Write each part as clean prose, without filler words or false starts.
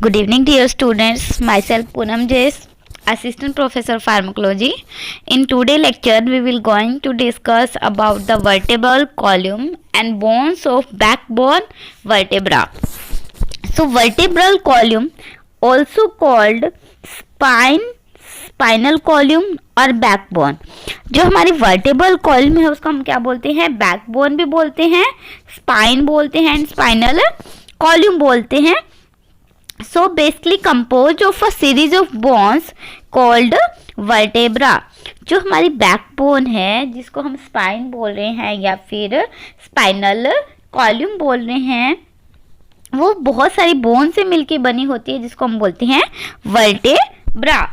Good evening, dear students. Myself Poonam Jays, Assistant Professor Pharmacology. In today's lecture, we will going to discuss about the vertebral column and bones of backbone vertebra. So, vertebral column, also called spine, spinal column और backbone. जो हमारी vertebral column है उसको हम क्या बोलते हैं? Backbone भी बोलते हैं, स्पाइन बोलते हैं एंड स्पाइनल कॉलम बोलते हैं. So basically composed of a series of bones called vertebra. जो हमारी बैकबोन है जिसको हम स्पाइन बोल रहे हैं या फिर स्पाइनल कॉलम बोल रहे हैं, वो बहुत सारी बोन से मिलके बनी होती है जिसको हम बोलते हैं वर्टेब्रा.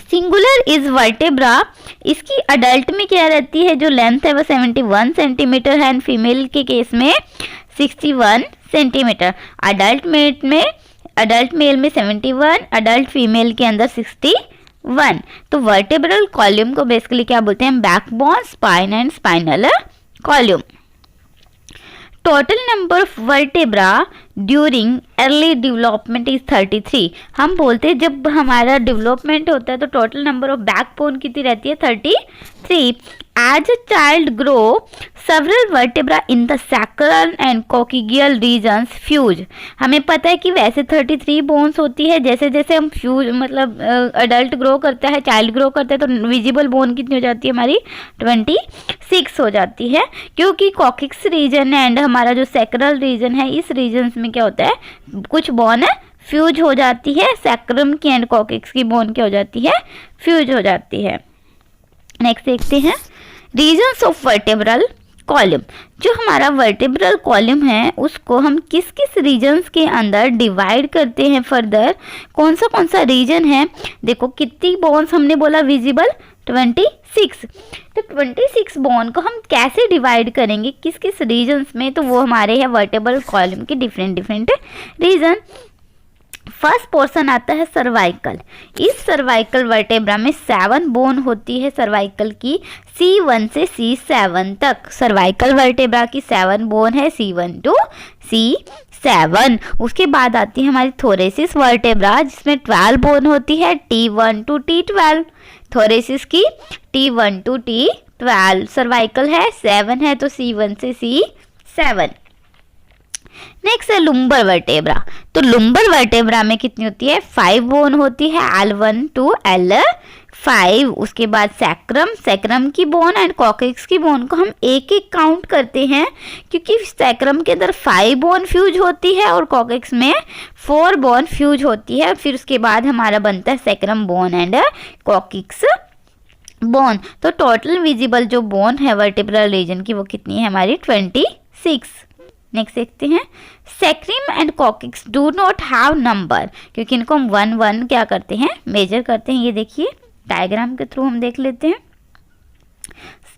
Singular is vertebra. इसकी अडल्ट में क्या रहती है? जो लेंथ है वो 71 सेंटीमीटर है एंड फीमेल के केस में 61 सेंटीमीटर. अडल्ट मेल में 71, अडल्ट फीमेल के अंदर 61. तो वर्टेब्रल कॉलम को बेसिकली क्या बोलते हैं? Backbone, spine and spinal column. Total number of vertebra during early development is 33. हम बोलते हैं जब हमारा डेवलपमेंट होता है तो टोटल नंबर ऑफ बैकबोन कितनी रहती है? 33. As a child grow, several vertebra in the sacral and coccygeal regions fuse. हमें पता है कि वैसे 33 बोन्स होती है. जैसे जैसे हम फ्यूज मतलब अडल्ट ग्रो करता है, चाइल्ड ग्रो करता है तो विजिबल बोन कितनी हो जाती है हमारी? 26 हो जाती है. क्योंकि कॉक्सिक्स रीजन एंड हमारा जो सैक्रल रीजन है, इस रीजन में क्या होता है? कुछ बोन फ्यूज हो जाती है. सैक्रम की एंड कॉक्सिक्स की बोन क्या हो जाती है? फ्यूज हो जाती है. नेक्स्ट देखते हैं रीजन्स ऑफ वर्टेब्रल कॉलम. जो हमारा वर्टेब्रल कॉलम है उसको हम किस किस रीजन्स के अंदर डिवाइड करते हैं फर्दर? कौन सा रीजन है? देखो कितनी बोन्स हमने बोला विजिबल? 26. तो 26 बोन को हम कैसे डिवाइड करेंगे किस किस रीजन्स में? तो वो हमारे है वर्टेब्रल कॉलम के डिफरेंट रीजन. फर्स्ट पोर्शन आता है सर्वाइकल. इस सर्वाइकल वर्टेब्रा में 7 बोन होती है सर्वाइकल की, C1 से C7 तक. सर्वाइकल वर्टेब्रा की 7 बोन है, C1 टू C7. उसके बाद आती है हमारी थोरेसिस वर्टेब्रा जिसमें 12 बोन होती है, T1 टू T12. थोरेसिस की T1 टू T12. सर्वाइकल है 7 है तो C1 से C7. नेक्स्ट है लुम्बर वर्टेब्रा. तो लुम्बर वर्टेब्रा में कितनी होती है? 5 बोन होती है, L1 टू L5. उसके बाद सैक्रम की बोन एंड कॉक्सिक्स की बोन को हम एक एक काउंट करते हैं क्योंकि सैक्रम के अंदर 5 बोन फ्यूज होती है और कॉक्सिक्स में 4 बोन फ्यूज होती है. फिर उसके बाद हमारा बनता है sacrum bone and coccyx bone. तो टोटल विजिबल जो बोन है वर्टेब्रल रीजन की वो कितनी है हमारी? 26. नेक्स्ट देखते हैं sacrum and coccyx do not have number, क्योंकि इनको हम 1 क्या करते हैं? मेजर करते हैं. ये देखिए डायग्राम के थ्रू हम देख लेते हैं.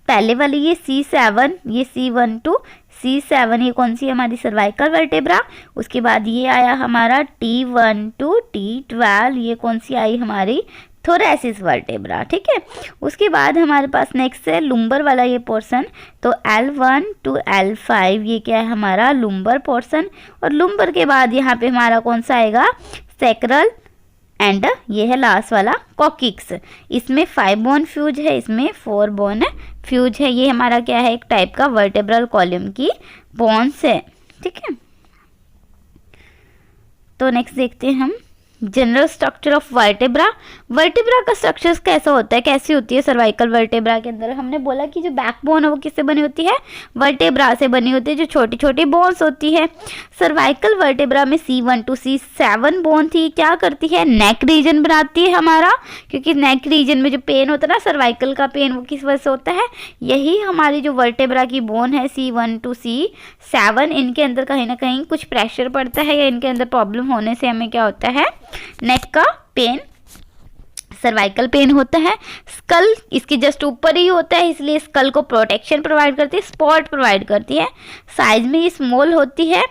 पहले वाली ये C7, ये C1 टू C7, ये कौन सी हमारी सर्वाइकल वर्टेब्रा. उसके बाद ये आया हमारा T1 टू T12, ये कौन सी आई हमारी? Thoracic vertebra. ठीक है. उसके बाद हमारे पास नेक्स्ट है लुम्बर वाला ये पोर्शन. तो L1 टू L5 ये क्या है हमारा? Lumbar portion. और लुम्बर के बाद यहाँ पे हमारा कौन सा आएगा? सैक्रल एंड ये है लास्ट वाला कॉक्सिक्स. इसमें 5 बोन फ्यूज है, इसमें 4 बोन फ्यूज है. ये हमारा क्या है? एक टाइप का वर्टेब्रल कॉलम की बोन्स है. ठीक है. तो नेक्स्ट देखते हैं हम general structure of vertebra. Vertebra का स्ट्रक्चर कैसा होता है? कैसी होती है सर्वाइकल वर्टेब्रा के अंदर? हमने बोला कि जो बैकबोन है वो किससे बनी होती है? वर्टेब्रा से बनी होती है, जो छोटी छोटी बोन्स होती है. सर्वाइकल वर्टेब्रा में C1 टू C7 बोन थी. क्या करती है? नेक रीजन बनाती है हमारा, क्योंकि नेक रीजन में जो पेन होता है ना सर्वाइकल का पेन, वो किस वजह से होता है? यही हमारी जो वर्टेब्रा की बोन है C1 टू C7, इनके अंदर कहीं ना कहीं कुछ प्रेशर पड़ता है या इनके अंदर प्रॉब्लम होने से हमें क्या होता है? नेक का पेन, सर्वाइकल पेन होता है. स्कल इसके जस्ट ऊपर ही होता है, इसलिए स्कल को प्रोटेक्शन प्रोवाइड करती है, सपोर्ट प्रोवाइड करती है. साइज में ये स्मॉल होती है.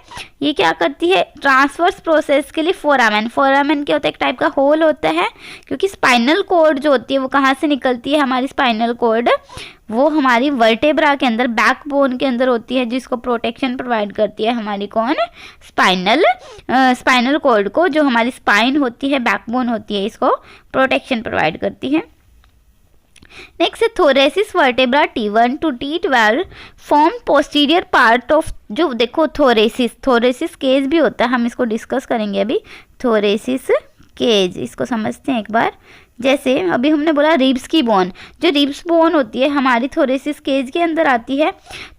ये क्या करती है, ट्रांसवर्स प्रोसेस के लिए फोरामेन क्या होता है, एक टाइप का होल होता है, क्योंकि स्पाइनल कॉर्ड जो होती है वो कहाँ से निकलती है, हमारी स्पाइनल कॉर्ड वो हमारी वर्टेब्रा के अंदर, बैकबोन के अंदर होती है, जिसको प्रोटेक्शन प्रोवाइड करती है हमारी कौन, स्पाइनल कॉर्ड को, जो हमारी स्पाइन होती है, बैकबोन होती है, इसको प्रोटेक्शन प्रोवाइड करती है। नेक्स्ट है thoracic vertebra T1 to T12 form posterior part of, जो देखो थोरेसिस केज भी होता है, हम इसको डिस्कस करेंगे अभी। थोरेसिस केज इसको समझते हैं एक बार। जैसे अभी हमने बोला रिब्स की बोन, जो रिब्स बोन होती है हमारी थोरेसिस केज के अंदर आती है।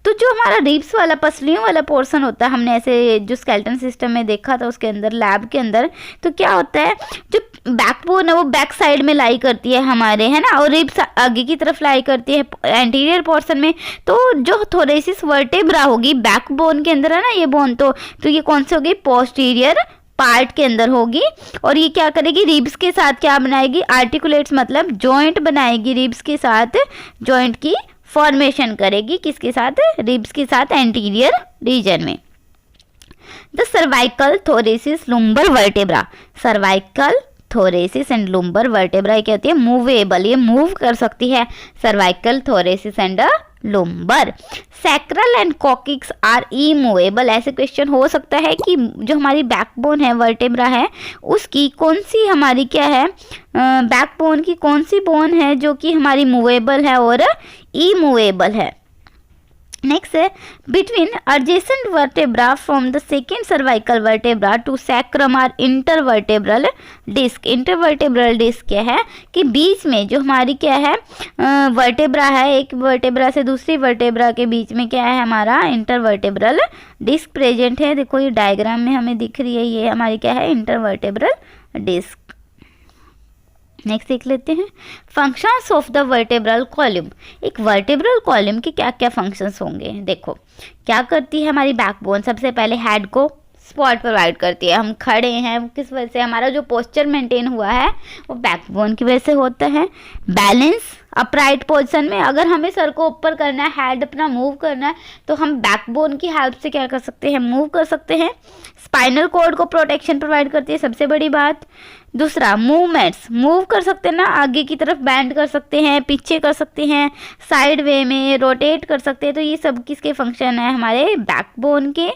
तो जो हमारा रिब्स वाला पसलियों वाला पोर्शन होता है, हमने ऐसे जो स्केलेटन सिस्टम में देखा था उसके अंदर, लैब के अंदर, तो क्या होता है, जो बैकबोन है वो बैक साइड में लाई करती है हमारे, है ना, और रिब्स आगे की तरफ लाई करती है एंटीरियर पोर्शन में। तो जो थोरेसिस वर्टेब्रा होगी बैकबोन के अंदर है ना ये बोन, तो ये कौन सी होगी, पोस्टीरियर पार्ट के अंदर होगी। और ये क्या करेगी, रिब्स के साथ क्या बनाएगी, आर्टिकुलेट्स मतलब जॉइंट बनाएगी, रिब्स के साथ जॉइंट की फॉर्मेशन करेगी, किसके साथ, रिब्स के साथ एंटीरियर रीजन में। The cervical thoracic lumbar vertebra, cervical thoracic and lumbar vertebra क्या होती है, मूवेबल, ये मूव कर सकती है, cervical thoracic and lumbar. Sacral and coccyx are immovable, ऐसे क्वेश्चन हो सकता है कि जो हमारी बैकबोन है, वर्टेब्रा है, उसकी कौन सी हमारी क्या है, बैकबोन की कौन सी बोन है जो कि हमारी मूवेबल है और इमूवेबल है। नेक्स्ट है between adjacent vertebra from the second cervical vertebra to sacrum और intervertebral disc। intervertebral disc क्या है कि बीच में जो हमारी क्या है वर्टेब्रा है, एक वर्टेब्रा से दूसरी वर्टेब्रा के बीच में क्या है हमारा इंटरवर्टेब्रल डिस्क प्रेजेंट है। देखो ये डायग्राम में हमें दिख रही है, ये हमारी क्या है इंटरवर्टेब्रल डिस्क। नेक्स्ट देख लेते हैं functions of the vertebral column. एक वर्टेब्रल कॉलम के क्या क्या फंक्शंस होंगे, देखो क्या करती है हमारी बैकबोन, सबसे पहले हेड को सपोर्ट प्रोवाइड करती है, हम खड़े हैं किस वजह से, हमारा जो पोस्चर मेंटेन हुआ है वो बैकबोन की वजह से होता है। बैलेंस अपराइट पोजीशन में, अगर हमें सर को ऊपर करना है, हेड अपना मूव करना है, तो हम बैकबोन की हेल्प से क्या कर सकते हैं, मूव कर सकते हैं। स्पाइनल कॉर्ड को प्रोटेक्शन प्रोवाइड करती है, सबसे बड़ी बात। दूसरा मूवमेंट्स, मूव कर सकते हैं ना, आगे की तरफ बैंड कर सकते हैं, पीछे कर सकते हैं, साइड वे में रोटेट कर सकते हैं, तो ये सब किसके फंक्शन है, हमारे बैकबोन के।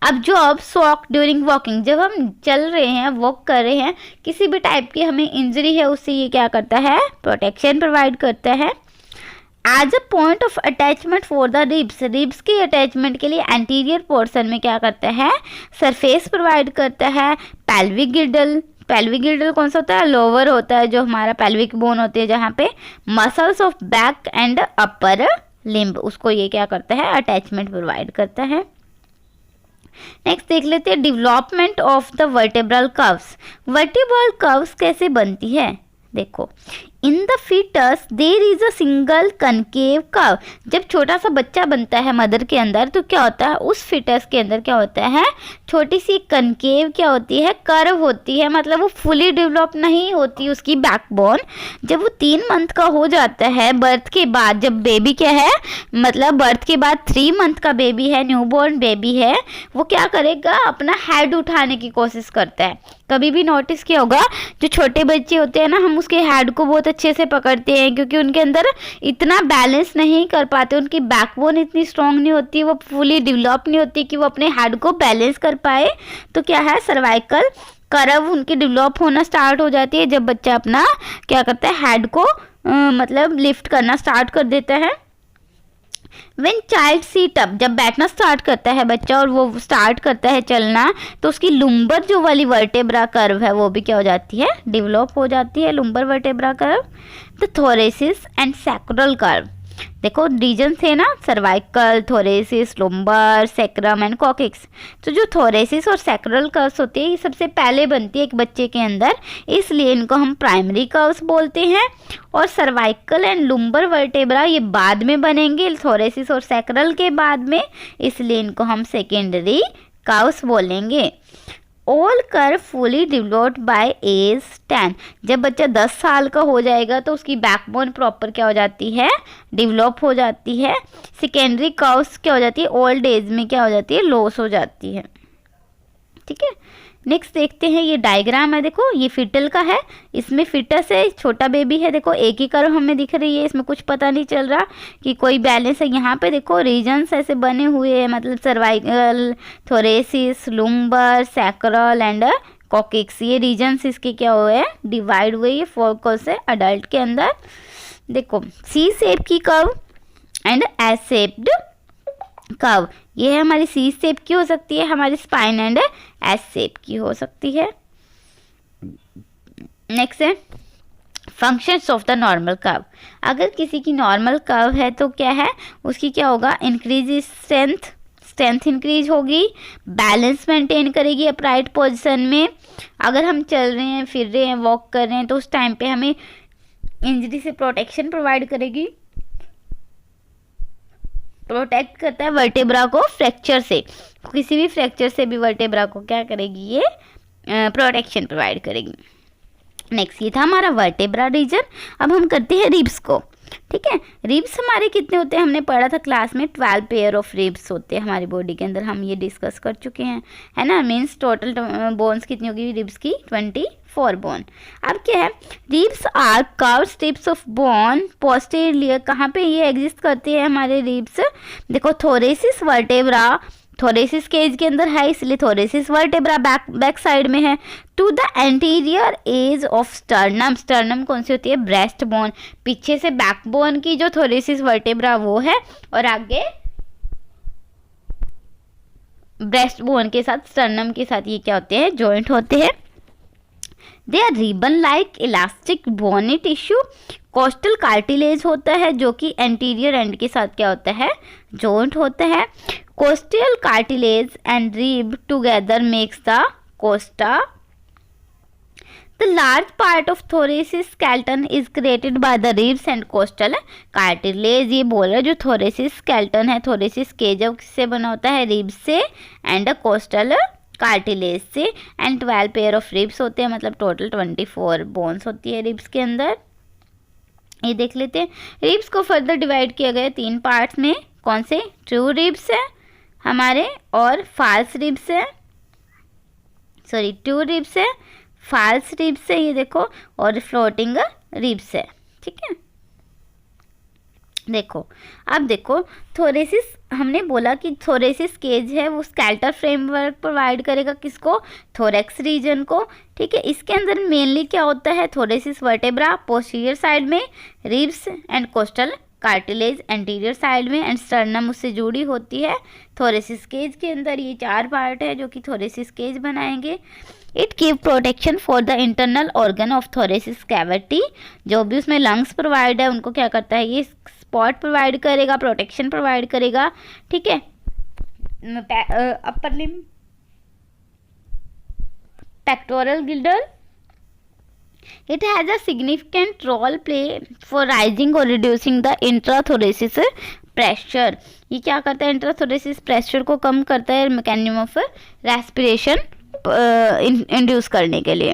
अब जॉब शॉक ड्यूरिंग वॉकिंग, जब हम चल रहे हैं, वॉक कर रहे हैं, किसी भी टाइप की हमें इंजरी है, उससे ये क्या करता है, प्रोटेक्शन प्रोवाइड करता है। As a point of attachment for the ribs, ribs की अटैचमेंट के लिए एंटीरियर पोर्शन में क्या करता है, सरफेस प्रोवाइड करता है। पेल्विक गिल्डल, पेल्विक गिल्डल कौन सा होता है, लोअर होता है, जो हमारा पेल्विक बोन होती है जहाँ पे muscles of back and upper limb, उसको ये क्या करता है, अटैचमेंट प्रोवाइड करता है। नेक्स्ट देख लेते हैं development of the vertebral curves. Vertebral curves कैसे बनती है, देखो in the foetus there is a single concave curve. जब छोटा सा बच्चा बनता है मदर के अंदर, तो क्या होता है, उस फीटस के अंदर क्या होता है, छोटी सी कनकेव क्या होती है, कर्व होती है, मतलब वो फुली डेवलप नहीं होती उसकी बैकबोन। जब वो 3 मंथ का हो जाता है, बर्थ के बाद, जब बेबी क्या है, मतलब बर्थ के बाद 3 मंथ का बेबी है, न्यूबॉर्न बेबी है, वो क्या करेगा, अपना हेड उठाने की कोशिश करता है। कभी भी नोटिस किया होगा, जो छोटे बच्चे होते हैं ना, हम उसके हेड को बहुत अच्छे से पकड़ते हैं, क्योंकि उनके अंदर इतना बैलेंस नहीं कर पाते, उनकी बैकबोन इतनी स्ट्रांग नहीं होती, वो फुली डेवलप नहीं होती कि वो अपने हेड को बैलेंस कर पाए। तो क्या है, सर्वाइकल कर्व उनकी डेवलप होना स्टार्ट हो जाती है जब बच्चा अपना क्या करता है, हेड को मतलब लिफ्ट करना स्टार्ट कर देता है। When child sit up, जब बैठना स्टार्ट करता है बच्चा और वो स्टार्ट करता है चलना, तो उसकी लुम्बर जो वाली वर्टेब्रा कर्व है वो भी क्या हो जाती है, डेवलप हो जाती है, lumbar vertebra curve. The thoracic and sacral curve, देखो रीजन थे ना, cervical, thoracic, lumbar, sacrum and coccyx. तो जो थोरेसिस और सैक्रल कर्व्स होते हैं, ये सबसे पहले बनती है एक बच्चे के अंदर, इसलिए इनको हम प्राइमरी कर्व्स बोलते हैं। और सर्वाइकल एंड लुम्बर वर्टेब्रा ये बाद में बनेंगे, थोरेसिस और सैक्रल के बाद में, इसलिए इनको हम सेकेंडरी कर्व्स बोलेंगे। All curve fully developed by age 10। जब बच्चा 10 साल का हो जाएगा तो उसकी बैकबोन प्रॉपर क्या हो जाती है, डेवलप हो जाती है। सेकेंडरी कर्व्स क्या हो जाती है, ओल्ड एज में क्या हो जाती है, लॉस हो जाती है। ठीक है, नेक्स्ट देखते हैं, ये डायग्राम है, देखो ये फिटल का है, इसमें फिटस है, छोटा बेबी है, देखो एक ही कर्व हमें दिख रही है, इसमें कुछ पता नहीं चल रहा कि कोई बैलेंस है। यहाँ पे देखो रीजन्स ऐसे बने हुए हैं, मतलब cervical, thoracic, lumbar, sacral and coccyx, ये रीजन्स इसके क्या हुए हैं, डिवाइड हुए ये 4 कर्व से अडल्ट के अंदर। देखो सी शेप की curve and S shaped curve, ये है हमारी सी शेप की हो सकती है, हमारी स्पाइन एंड एस शेप की हो सकती है। नेक्स्ट है functions of the normal curve. अगर किसी की नॉर्मल कर्व है तो क्या है, उसकी क्या होगा, इंक्रीज स्ट्रेंथ, स्ट्रेंथ इंक्रीज होगी, बैलेंस मेंटेन करेगी अपराइट पोजीशन में। अगर हम चल रहे हैं, फिर रहे हैं, वॉक कर रहे हैं तो उस टाइम पे हमें इंजरी से प्रोटेक्शन प्रोवाइड करेगी, प्रोटेक्ट करता है वर्टेब्रा को फ्रैक्चर से, किसी भी फ्रैक्चर से भी वर्टेब्रा को क्या करेगी, ये प्रोटेक्शन प्रोवाइड करेगी। नेक्स्ट ये था हमारा वर्टेब्रा रीजन। अब हम करते हैं रिब्स को। ठीक है, रिब्स हमारे कितने होते हैं, हमने पढ़ा था क्लास में 12 पेयर ऑफ रिब्स होते हैं हमारी बॉडी के अंदर, हम ये डिस्कस कर चुके हैं, है ना। मीन्स टोटल बोन्स कितनी होगी रिब्स की, 24 बोन। अब क्या है, ribs are curved strips of bone posterior, कहाँ पे ये एग्जिस्ट करते हैं हमारे रिब्स, देखो थोरेसिस वर्टेब्रा, थोरेसिस केज के अंदर है इसलिए थोरेसिस वर्टेब्रा बैक साइड में है, to the anterior edge of sternum, sternum कौन सी होती है, ब्रेस्ट बोन, पीछे से बैकबोन की जो थोरेसिस वर्टेब्रा वो है, और आगे ब्रेस्ट बोन के साथ, स्टर्नम के साथ ये क्या होते हैं, जॉइंट होते हैं। They are ribbon like elastic bony tissue, costal cartilage होता है जो कि एंटीरियर एंड के साथ क्या होता है, जॉइंट होता है। Coastal cartilage and rib together makes the Costa. The large part of thoracic skeleton is created by the ribs and coastal cartilage। ये बोल रहा है जो thoracic skeleton है, thoracic cage है, किससे बना होता है, ribs से and coastal कार्टिलेज से, एंड 12 पेयर ऑफ रिब्स होते हैं, मतलब टोटल 24 बोन्स होती है रिब्स के अंदर। ये देख लेते हैं, रिब्स को फर्दर डिवाइड किया गया 3 पार्ट्स में, कौन से, ट्रू रिब्स है हमारे और फाल्स रिब्स है, सॉरी ट्रू रिब्स है, फाल्स रिब्स है, ये देखो, और फ्लोटिंग रिब्स है। ठीक है, देखो अब देखो थोरेसिस, हमने बोला कि थोरेसिस केज है वो स्केलेटल फ्रेमवर्क प्रोवाइड करेगा किसको, थोरेक्स रीजन को। ठीक है, इसके अंदर मेनली क्या होता है, थोरेसिस वर्टेब्रा पोस्टीरियर साइड में, ribs and costal cartilage anterior side में, एंड स्टर्नम उससे जुड़ी होती है। थोरेसिस केज के अंदर ये 4 पार्ट है जो कि थोरेसिस केज बनाएंगे। It give protection for the internal organ of thoracic cavity, जो भी उसमें लंग्स प्रोवाइड है उनको क्या करता है, ये स्पॉट प्रोवाइड करेगा, प्रोटेक्शन प्रोवाइड करेगा। ठीक है, upper limb, pectoral girdle, it has a significant role play for rising और रिड्यूसिंग द इंट्राथोरेसिस प्रेशर। ये क्या करता है, इंट्राथोरेसिस प्रेशर को कम करता है, मैकेनिज्म ऑफ रेस्पिरेशन इंड्यूस करने के लिए।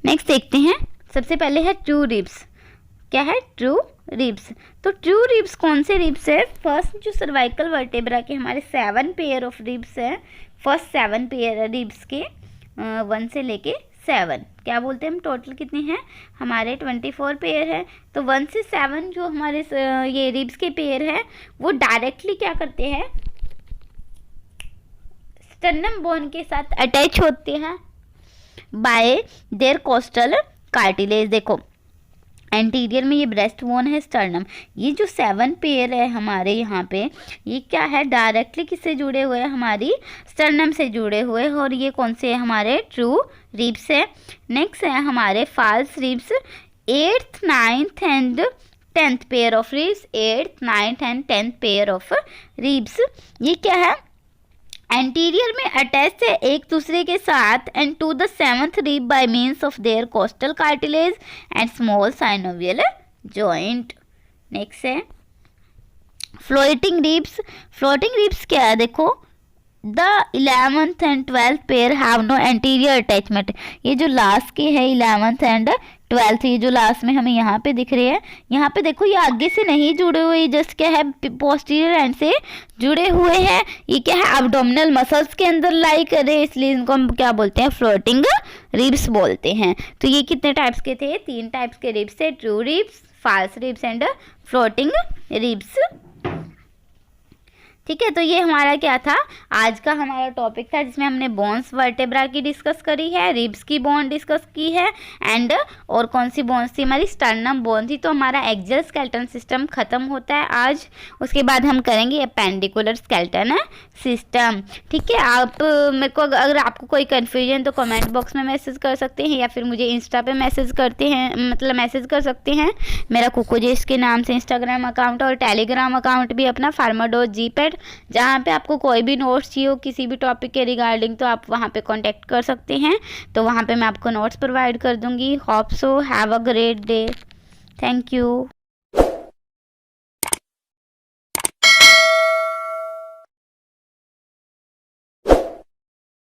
नेक्स्ट देखते हैं, सबसे पहले है ट्रू रिब्स। क्या है, ट्रू रिब्स। तो ट्रू रिब्स कौन से रिब्स है, फर्स्ट जो सर्वाइकल वर्टेब्रा के हमारे 7 पेयर ऑफ रिब्स है, फर्स्ट 7 पेयर रिब्स के 1 से लेके 7, क्या बोलते हैं हम, टोटल कितने हैं हमारे 24 पेयर है। तो 1 से 7 जो हमारे ये रिब्स के पेयर है वो डायरेक्टली क्या करते हैं, स्टर्नम बोन के साथ अटैच होते हैं बाय देयर कोस्टल कार्टिलेज। देखो एंटीरियर में ये ब्रेस्ट बोन है, स्टर्नम, ये जो 7 पेयर है हमारे यहाँ पे, ये क्या है, डायरेक्टली किससे जुड़े हुए हैं, हमारी स्टर्नम से जुड़े हुए, और ये कौन से है, हमारे ट्रू रिब्स है। नेक्स्ट है हमारे false ribs, 8th 9th and 10th pair of ribs, 8th 9th and 10th pair of ribs, ये क्या है, एंटीरियर में अटैच है एक दूसरे के साथ and to the 7th rib by means of their costal cartilage and small synovial joint. Next है फ्लोटिंग रिब्स। फ्लोटिंग रिब्स क्या है, देखो the 11th and 12th pair have no anterior attachment. ये जो लास्ट के है 11th एंड 12th, ये जो लास्ट में हमें यहाँ पे दिख रहे हैं, यहाँ पे देखो ये आगे से नहीं जुड़े हुए, जस्ट क्या है पोस्टीरियर एंड से जुड़े हुए हैं। ये क्या है एब्डोमिनल मसल्स के अंदर लाई कर रहे हैं, इसलिए इनको हम क्या बोलते हैं, फ्लोटिंग रिब्स बोलते हैं। तो ये कितने टाइप्स के थे, 3 टाइप्स के रिब्स है, true ribs, false ribs and floating ribs. ठीक है, तो ये हमारा क्या था, आज का हमारा टॉपिक था जिसमें हमने बोन्स वर्टेब्रा की डिस्कस करी है, रिब्स की बोन डिस्कस की है, एंड और कौन सी बोन्स थी, हमारी स्टर्नम बोन थी। तो हमारा एक्सियल स्केलेटन सिस्टम खत्म होता है आज। उसके बाद हम करेंगे अपेंडिकुलर स्केलेटन सिस्टम। ठीक है, आप मेरे को अगर आपको कोई कन्फ्यूजन तो कमेंट बॉक्स में मैसेज कर सकते हैं, या फिर मुझे इंस्टा पे मैसेज करते हैं, मतलब मैसेज कर सकते हैं। मेरा कुकोजेस के नाम से इंस्टाग्राम अकाउंट और टेलीग्राम अकाउंट भी अपना farmer.gpad, जहाँ पे आपको कोई भी नोट्स चाहिए हो किसी भी टॉपिक के रिगार्डिंग, तो आप वहाँ पे कांटेक्ट कर सकते हैं। तो वहाँ पे मैं आपको नोट्स प्रोवाइड कर दूँगी। Hope so have a great day. Thank you.